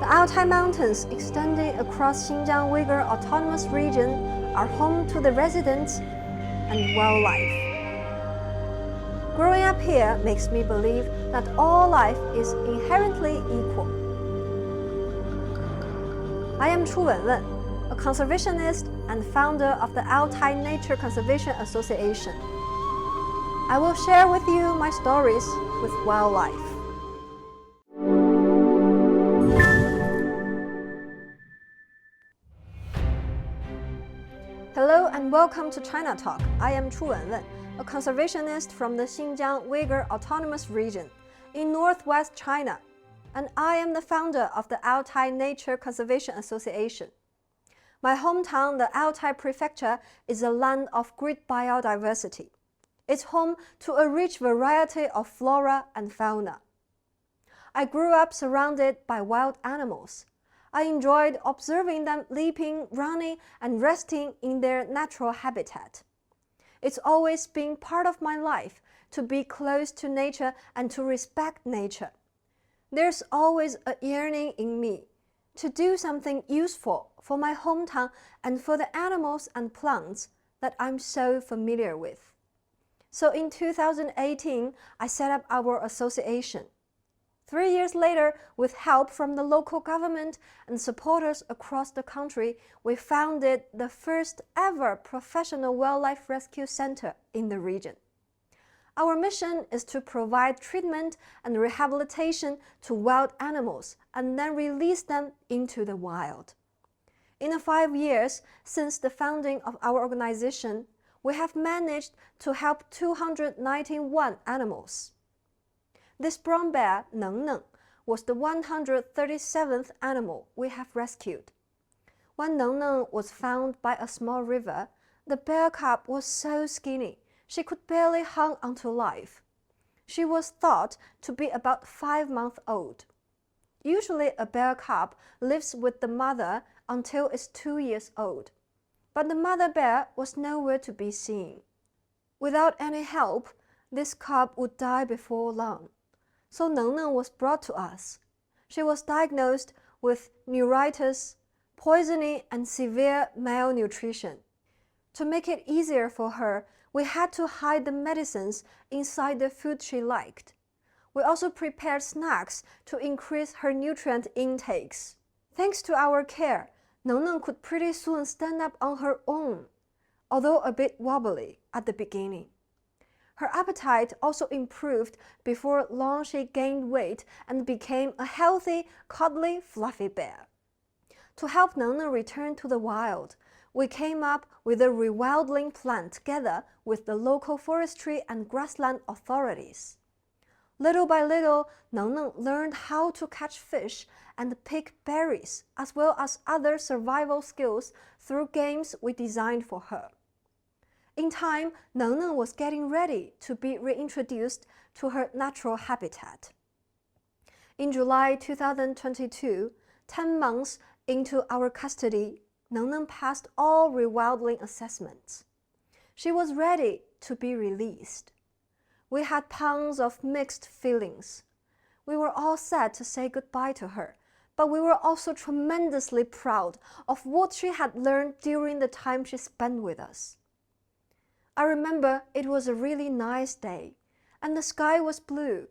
The Altai Mountains, extending across Xinjiang-Uyghur Autonomous Region, are home to the residents and wildlife. Growing up here makes me believe that all life is inherently equal. I am Chu Wenwen, a conservationist and founder of the Altai Nature Conservation Association. I will share with you my stories with wildlife. Hello and welcome to China Talk. I am Chu Wenwen, a conservationist from the Xinjiang-Uyghur Autonomous Region in northwest China, and I am the founder of the Altai Nature Conservation Association. My hometown, the Altai Prefecture, is a land of great biodiversity. It's home to a rich variety of flora and fauna. I grew up surrounded by wild animals. I enjoyed observing them leaping, running, and resting in their natural habitat. It's always been part of my life to be close to nature and to respect nature. There's always a yearning in me to do something useful for my hometown and for the animals and plants that I'm so familiar with. So in 2018, I set up our association. 3 years later, with help from the local government and supporters across the country, we founded the first ever professional wildlife rescue center in the region. Our mission is to provide treatment and rehabilitation to wild animals and then release them into the wild. In the 5 years since the founding of our organization, we have managed to help 291 animals. This brown bear, Neng Neng, was the 137th animal we have rescued. When Neng Neng was found by a small river, the bear cub was so skinny, she could barely hang onto life. She was thought to be about 5 months old. Usually a bear cub lives with the mother until it's 2 years old, but the mother bear was nowhere to be seen. Without any help, this cub would die before long. So Neng Neng was brought to us. She was diagnosed with neuritis, poisoning, and severe malnutrition. To make it easier for her, we had to hide the medicines inside the food she liked. We also prepared snacks to increase her nutrient intakes. Thanks to our care, Neng Neng could pretty soon stand up on her own, although a bit wobbly at the beginning. Her appetite also improved. Before long she gained weight and became a healthy, cuddly, fluffy bear. To help Neng Neng return to the wild, we came up with a rewilding plan together with the local forestry and grassland authorities. Little by little, Neng Neng learned how to catch fish and pick berries, as well as other survival skills through games we designed for her. In time, Neng Neng was getting ready to be reintroduced to her natural habitat. In July 2022, 10 months into our custody, Neng Neng passed all rewilding assessments. She was ready to be released. We had tons of mixed feelings. We were all sad to say goodbye to her, but we were also tremendously proud of what she had learned during the time she spent with us. I remember it was a really nice day, and the sky was blue.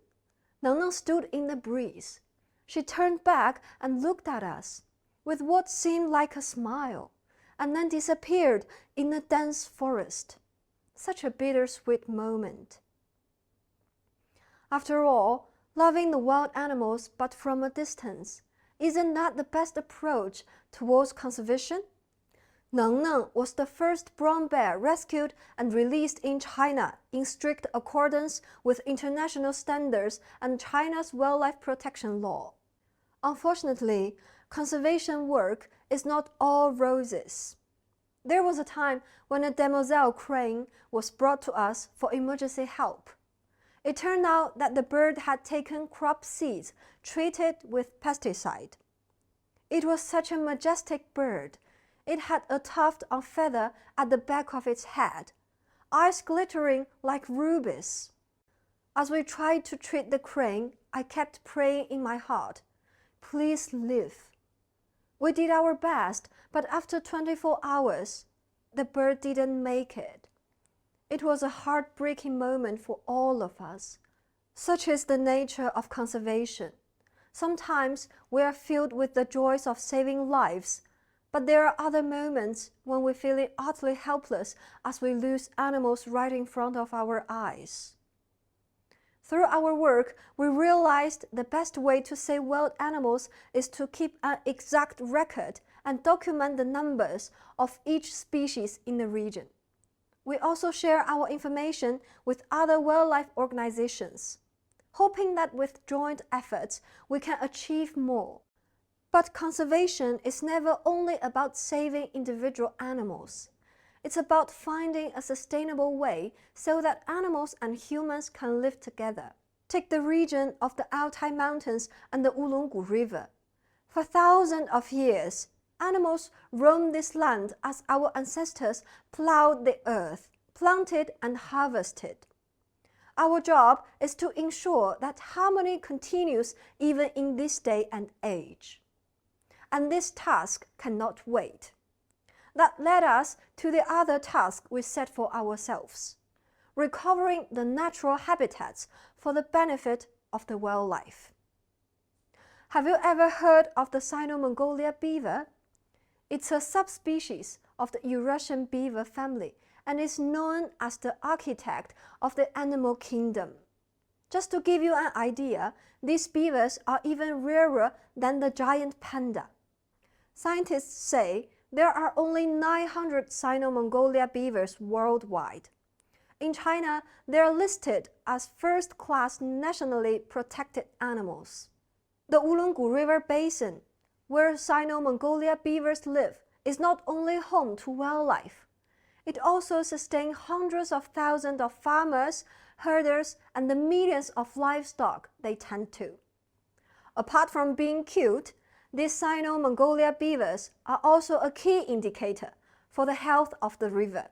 Neng Neng stood in the breeze. She turned back and looked at us with what seemed like a smile, and then disappeared in the dense forest. Such a bittersweet moment. After all, loving the wild animals but from a distance, isn't that the best approach towards conservation? Neng Neng was the first brown bear rescued and released in China in strict accordance with international standards and China's wildlife protection law. Unfortunately, conservation work is not all roses. There was a time when a demoiselle crane was brought to us for emergency help. It turned out that the bird had taken crop seeds treated with pesticide. It was such a majestic bird. It had a tuft of feather at the back of its head, eyes glittering like rubies. As we tried to treat the crane, I kept praying in my heart, please live. We did our best, but after 24 hours, the bird didn't make it. It was a heartbreaking moment for all of us. Such is the nature of conservation. Sometimes we are filled with the joys of saving lives, but there are other moments when we feel utterly helpless as we lose animals right in front of our eyes. Through our work, we realized the best way to save wild animals is to keep an exact record and document the numbers of each species in the region. We also share our information with other wildlife organizations, hoping that with joint efforts we can achieve more. But conservation is never only about saving individual animals. It's about finding a sustainable way so that animals and humans can live together. Take the region of the Altai Mountains and the Ulungu River. For thousands of years, animals roamed this land as our ancestors plowed the earth, planted and harvested. Our job is to ensure that harmony continues even in this day and age. And this task cannot wait. That led us to the other task we set for ourselves, recovering the natural habitats for the benefit of the wildlife. Have you ever heard of the Sino-Mongolia beaver? It's a subspecies of the Eurasian beaver family and is known as the architect of the animal kingdom. Just to give you an idea, these beavers are even rarer than the giant panda. Scientists say there are only 900 Sino-Mongolia beavers worldwide. In China, they are listed as first-class nationally protected animals. The Ulungu River Basin, where Sino-Mongolia beavers live, is not only home to wildlife. It also sustains hundreds of thousands of farmers, herders, and the millions of livestock they tend to. Apart from being cute, these Sino-Mongolia beavers are also a key indicator for the health of the river.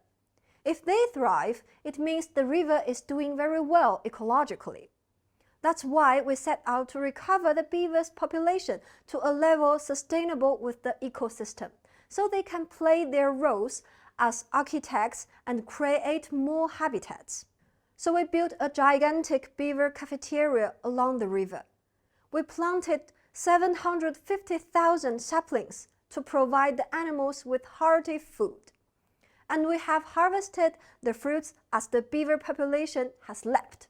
If they thrive, it means the river is doing very well ecologically. That's why we set out to recover the beavers' population to a level sustainable with the ecosystem, so they can play their roles as architects and create more habitats. So we built a gigantic beaver cafeteria along the river. We planted 750,000 saplings to provide the animals with hearty food. And we have harvested the fruits as the beaver population has leapt.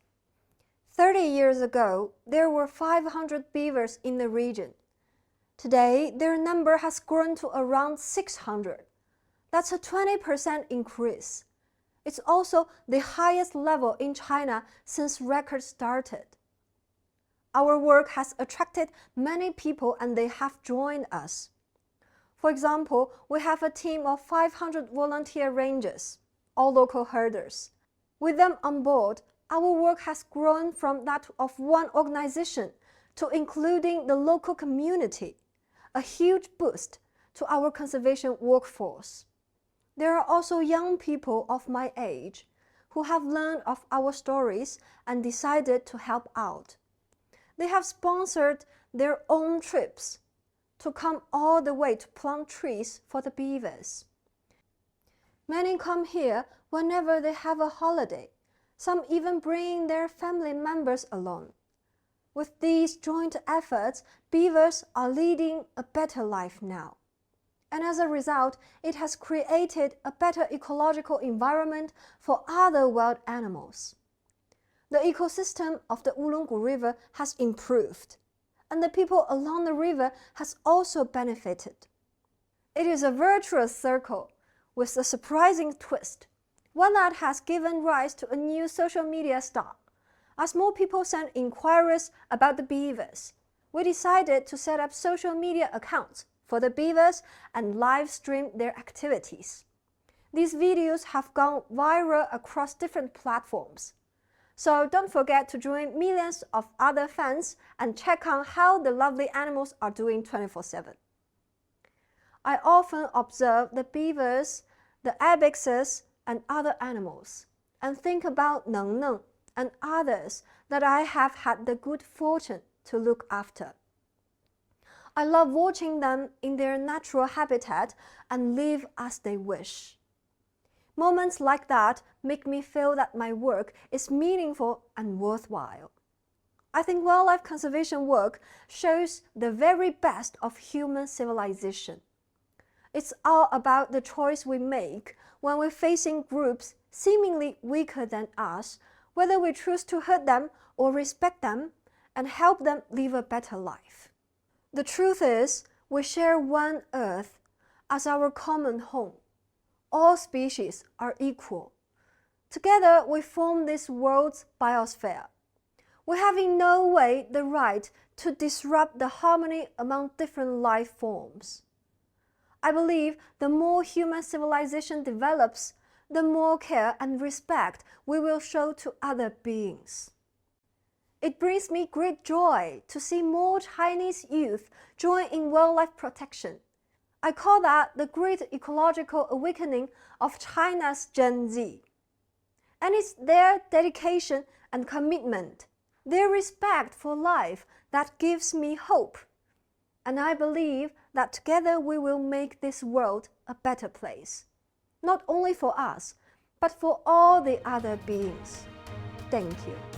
30 years ago, there were 500 beavers in the region. Today, their number has grown to around 600. That's a 20% increase. It's also the highest level in China since records started. Our work has attracted many people and they have joined us. For example, we have a team of 500 volunteer rangers, all local herders. With them on board, our work has grown from that of one organization to including the local community, a huge boost to our conservation workforce. There are also young people of my age who have learned of our stories and decided to help out. They have sponsored their own trips to come all the way to plant trees for the beavers. Many come here whenever they have a holiday, some even bringing their family members along. With these joint efforts, beavers are leading a better life now. And as a result, it has created a better ecological environment for other wild animals. The ecosystem of the Ulungu River has improved, and the people along the river has also benefited. It is a virtuous circle with a surprising twist, one that has given rise to a new social media star. As more people sent inquiries about the beavers, we decided to set up social media accounts for the beavers and live stream their activities. These videos have gone viral across different platforms. So don't forget to join millions of other fans and check on how the lovely animals are doing 24/7. I often observe the beavers, the ibexes, and other animals, and think about Neng Neng and others that I have had the good fortune to look after. I love watching them in their natural habitat and live as they wish. Moments like that make me feel that my work is meaningful and worthwhile. I think wildlife conservation work shows the very best of human civilization. It's all about the choice we make when we're facing groups seemingly weaker than us, whether we choose to hurt them or respect them and help them live a better life. The truth is, we share one Earth as our common home. All species are equal. Together, we form this world's biosphere. We have in no way the right to disrupt the harmony among different life forms. I believe the more human civilization develops, the more care and respect we will show to other beings. It brings me great joy to see more Chinese youth join in wildlife protection. I call that the great ecological awakening of China's Gen Z. And it's their dedication and commitment, their respect for life that gives me hope. And I believe that together we will make this world a better place, not only for us, but for all the other beings. Thank you.